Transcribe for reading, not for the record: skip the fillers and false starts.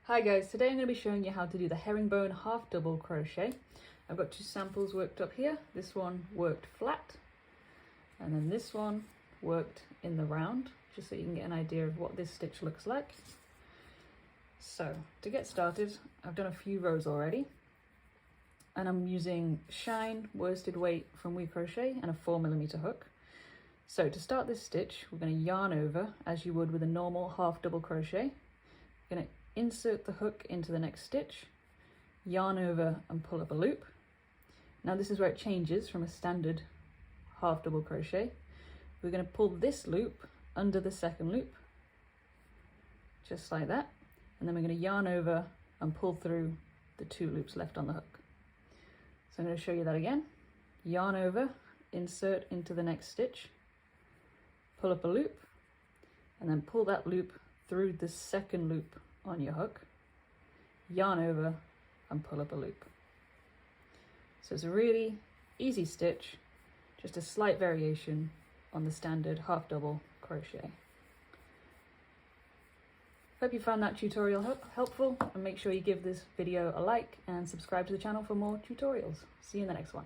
Hi guys, today I'm going to be showing you how to do the herringbone half double crochet. I've got two samples worked up here. This one worked flat and then this one worked in the round, just so you can get an idea of what this stitch looks like. So to get started, I've done a few rows already and I'm using Shine worsted weight from We Crochet and a 4mm hook. So to start this stitch, we're going to yarn over as you would with a normal half double crochet. We're going to insert the hook into the next stitch, yarn over and pull up a loop. Now this is where it changes from a standard half double crochet. We're going to pull this loop under the second loop, just like that, and then we're going to yarn over and pull through the two loops left on the hook. So I'm going to show you that again. Yarn over, insert into the next stitch, pull up a loop, and then pull that loop through the second loop on your hook, yarn over and pull up a loop. So it's a really easy stitch, just a slight variation on the standard half double crochet. Hope you found that tutorial helpful, and make sure you give this video a like and subscribe to the channel for more tutorials. See you in the next one.